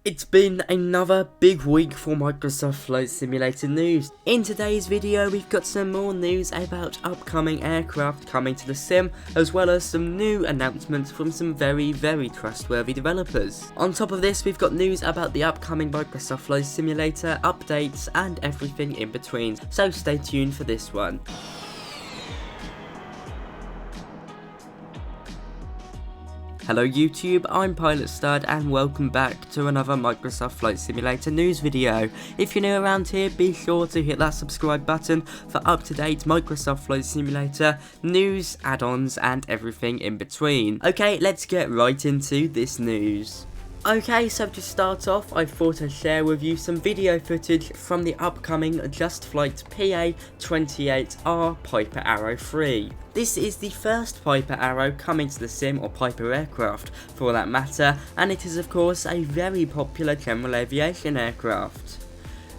It's been another big week for Microsoft Flight Simulator news. In today's video we've got some more news about upcoming aircraft coming to the sim, as well as some new announcements from some very trustworthy developers. On top of this, we've got news about the upcoming Microsoft Flight Simulator updates and everything in between, so stay tuned for this one. Hello YouTube, I'm Pilot Stud and welcome back to another Microsoft Flight Simulator news video. If you're new around here, be sure to hit that subscribe button for up-to-date Microsoft Flight Simulator news, add-ons and everything in between. Okay, let's get right into this news. Okay, so to start off, I thought I'd share with you some video footage from the upcoming JustFlight PA28 Piper Arrow 3. This is the first Piper Arrow coming to the sim, or Piper aircraft for that matter, and it is of course a very popular general aviation aircraft.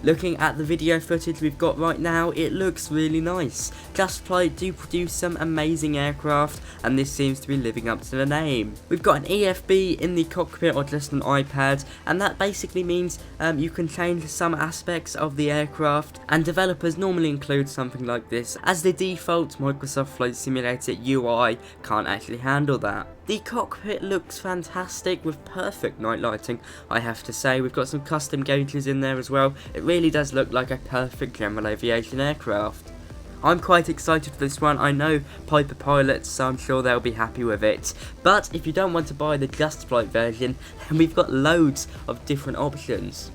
Looking at the video footage we've got right now, it looks really nice. JustFlight do produce some amazing aircraft, and this seems to be living up to the name. We've got an EFB in the cockpit or just an iPad, and that basically means you can change some aspects of the aircraft, and developers normally include something like this, as the default Microsoft Flight Simulator UI can't actually handle that. The cockpit looks fantastic with perfect night lighting, I have to say. We've got some custom gauges in there as well. It really does look like a perfect general aviation aircraft. I'm quite excited for this one. I know Piper pilots, so I'm sure they'll be happy with it. But if you don't want to buy the JustFlight version, then we've got loads of different options.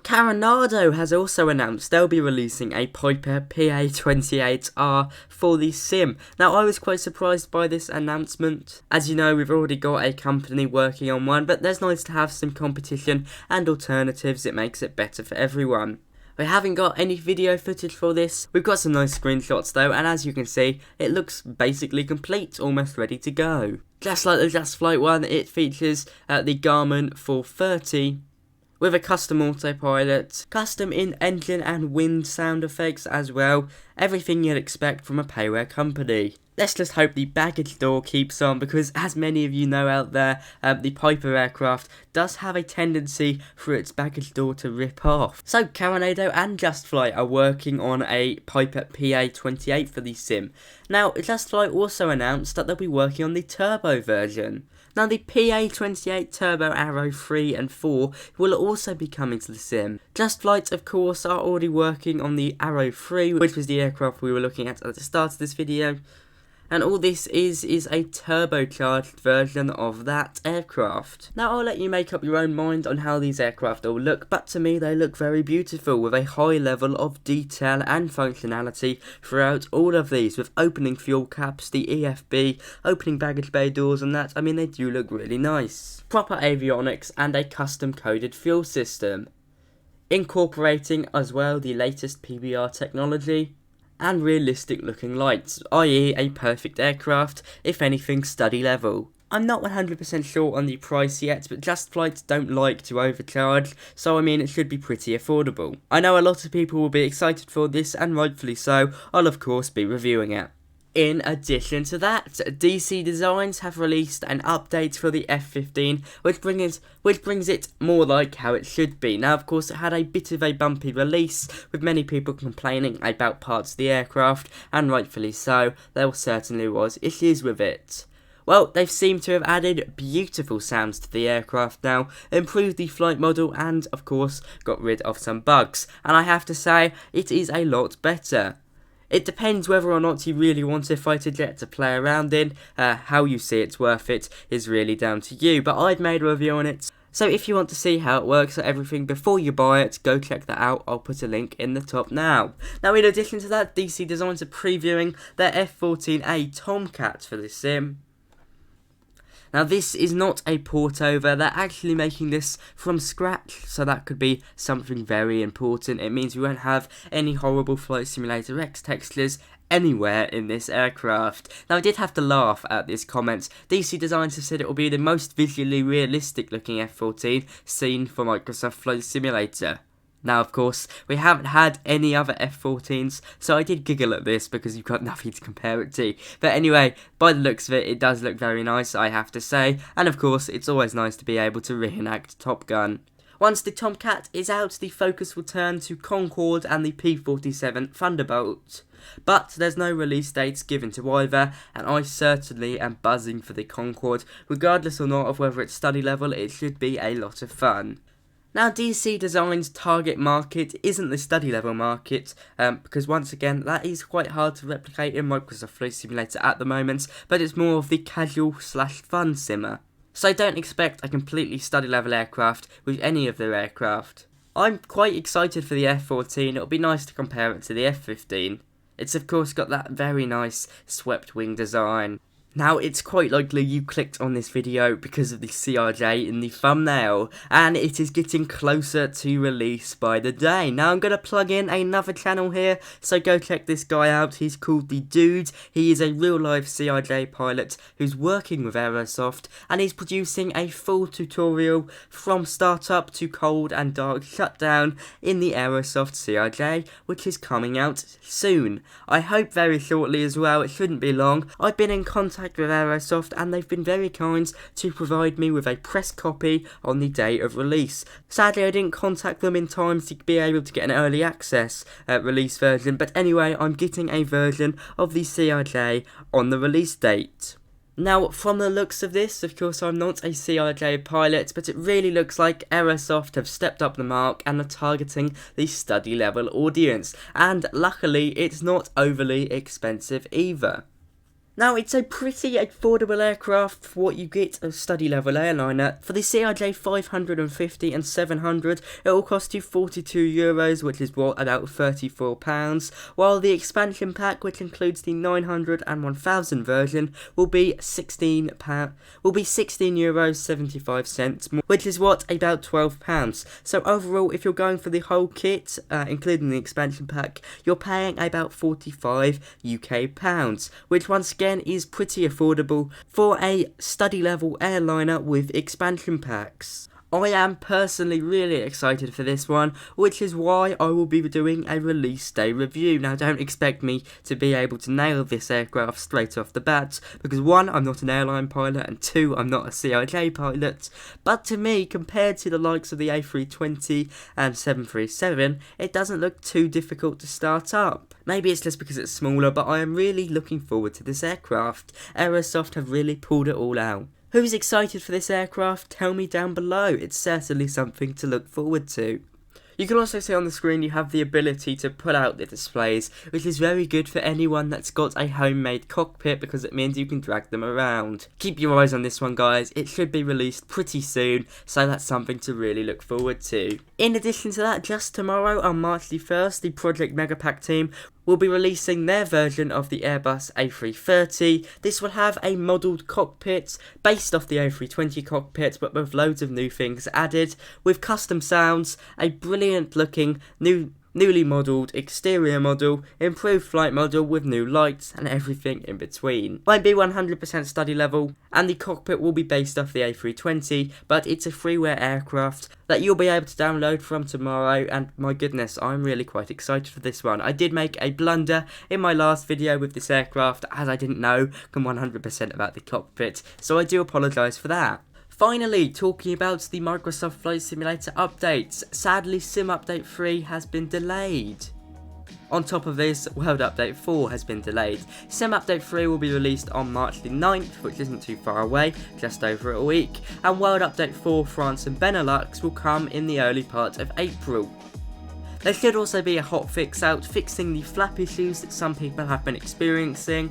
Carenado has also announced they'll be releasing a Piper PA28 for the sim. Now, I was quite surprised by this announcement. As you know, we've already got a company working on one, but there's nice to have some competition and alternatives. It makes it better for everyone. We haven't got any video footage for this. We've got some nice screenshots though, and as you can see, it looks basically complete, almost ready to go. Just like the JustFlight one, it features the Garmin 430, with a custom autopilot, custom in-engine and wind sound effects as well, everything you'd expect from a payware company. Let's just hope the baggage door keeps on, because as many of you know out there, the Piper aircraft does have a tendency for its baggage door to rip off. So Carenado and JustFlight are working on a Piper PA28 for the sim. Now, JustFlight also announced that they'll be working on the turbo version. Now, the PA28 Turbo Arrow 3 and 4 will also be coming to the sim. JustFlight, of course, are already working on the Arrow 3, which was the aircraft we were looking at the start of this video. And all this is a turbocharged version of that aircraft. Now, I'll let you make up your own mind on how these aircraft all look, but to me they look very beautiful, with a high level of detail and functionality throughout all of these, with opening fuel caps, the EFB, opening baggage bay doors and that. I mean, they do look really nice. Proper avionics and a custom coded fuel system, incorporating as well the latest PBR technology, and realistic looking lights, i.e. a perfect aircraft, if anything study level. I'm not 100% sure on the price yet, but JustFlight don't like to overcharge, so I mean it should be pretty affordable. I know a lot of people will be excited for this, and rightfully so. I'll of course be reviewing it. In addition to that, DC Designs have released an update for the F15, which brings it more like how it should be. Now, of course, it had a bit of a bumpy release, with many people complaining about parts of the aircraft, and rightfully so. There certainly was issues with it. Well, they've seemed to have added beautiful sounds to the aircraft now, improved the flight model, and, of course, got rid of some bugs. And I have to say, it is a lot better. It depends whether or not you really want a fighter jet to play around in. How you see it's worth it is really down to you, but I've made a review on it. So if you want to see how it works and everything before you buy it, go check that out. I'll put a link in the top now. Now, in addition to that, DC Designs are previewing their F14A Tomcat for this sim. Now, this is not a port over, they're actually making this from scratch, so that could be something very important. It means we won't have any horrible Flight Simulator X textures anywhere in this aircraft. Now, I did have to laugh at this comment. DC Designs have said it will be the most visually realistic looking F14 seen for Microsoft Flight Simulator. Now, of course, we haven't had any other F14s, so I did giggle at this because you've got nothing to compare it to. But anyway, by the looks of it, it does look very nice, I have to say. And of course, it's always nice to be able to reenact Top Gun. Once the Tomcat is out, the focus will turn to Concorde and the P-47 Thunderbolt. But there's no release dates given to either, and I certainly am buzzing for the Concorde. Regardless or not of whether it's study level, it should be a lot of fun. Now, DC Design's target market isn't the study level market, because once again, that is quite hard to replicate in Microsoft Flight Simulator at the moment, but it's more of the casual/fun simmer. So don't expect a completely study level aircraft with any of their aircraft. I'm quite excited for the F14, it'll be nice to compare it to the F15. It's of course got that very nice swept wing design. Now, it's quite likely you clicked on this video because of the CRJ in the thumbnail, and it is getting closer to release by the day. Now, I'm going to plug in another channel here, so go check this guy out. He's called The Dude. He is a real-life CRJ pilot who's working with Aerosoft, and he's producing a full tutorial from startup to cold and dark shutdown in the Aerosoft CRJ, which is coming out soon. I hope very shortly as well. It shouldn't be long. I've been in contact with Aerosoft, and they've been very kind to provide me with a press copy on the day of release. Sadly, I didn't contact them in time to be able to get an early access release version, but anyway, I'm getting a version of the CRJ on the release date. Now, from the looks of this, of course I'm not a CRJ pilot, but it really looks like Aerosoft have stepped up the mark and are targeting the study level audience, and luckily it's not overly expensive either. Now, it's a pretty affordable aircraft for what you get a study level airliner. For the CRJ 550 and 700, it will cost you €42, which is what, about £34, while the expansion pack, which includes the 900 and 1000 version, will be €16.75 more, which is what, about £12. So overall, if you're going for the whole kit, including the expansion pack, you're paying about £45 UK, which once again is pretty affordable for a study level airliner with expansion packs. I am personally really excited for this one, which is why I will be doing a release day review. Now, don't expect me to be able to nail this aircraft straight off the bat, because 1, I'm not an airline pilot, and 2, I'm not a CRJ pilot, but to me, compared to the likes of the A320 and 737, it doesn't look too difficult to start up. Maybe it's just because it's smaller, but I am really looking forward to this aircraft. Aerosoft have really pulled it all out. Who's excited for this aircraft? Tell me down below. It's certainly something to look forward to. You can also see on the screen you have the ability to pull out the displays, which is very good for anyone that's got a homemade cockpit because it means you can drag them around. Keep your eyes on this one, guys. It should be released pretty soon, so that's something to really look forward to. In addition to that, just tomorrow on March the 1st, the Project Megapack team will be releasing their version of the Airbus A330. This will have a modelled cockpit based off the A320 cockpit, but with loads of new things added, with custom sounds, a brilliant looking newly modelled exterior model, improved flight model with new lights and everything in between. Won't be 100% study level, and the cockpit will be based off the A320, but it's a freeware aircraft that you'll be able to download from tomorrow, and my goodness, I'm really quite excited for this one. I did make a blunder in my last video with this aircraft, as I didn't know 100% about the cockpit, so I do apologise for that. Finally, talking about the Microsoft Flight Simulator updates, sadly Sim Update 3 has been delayed. On top of this, World Update 4 has been delayed. Sim Update 3 will be released on March the 9th, which isn't too far away, just over a week, and World Update 4 France and Benelux will come in the early part of April. There should also be a hotfix out fixing the flap issues that some people have been experiencing.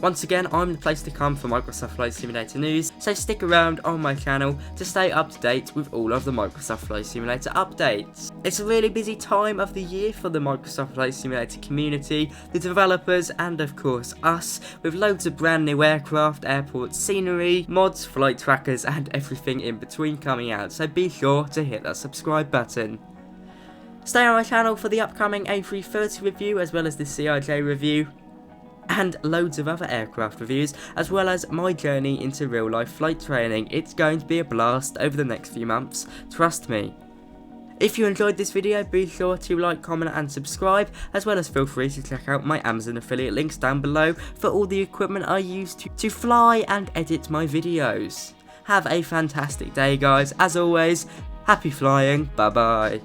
Once again, I'm the place to come for Microsoft Flight Simulator news, so stick around on my channel to stay up to date with all of the Microsoft Flight Simulator updates. It's a really busy time of the year for the Microsoft Flight Simulator community, the developers, and of course us, with loads of brand new aircraft, airport scenery, mods, flight trackers, and everything in between coming out, so be sure to hit that subscribe button. Stay on my channel for the upcoming A330 review, as well as the CRJ review, and loads of other aircraft reviews, as well as my journey into real life flight training. It's going to be a blast over the next few months, trust me. If you enjoyed this video, be sure to like, comment and subscribe, as well as feel free to check out my Amazon affiliate links down below for all the equipment I use to fly and edit my videos. Have a fantastic day, guys. As always, Happy flying, bye bye.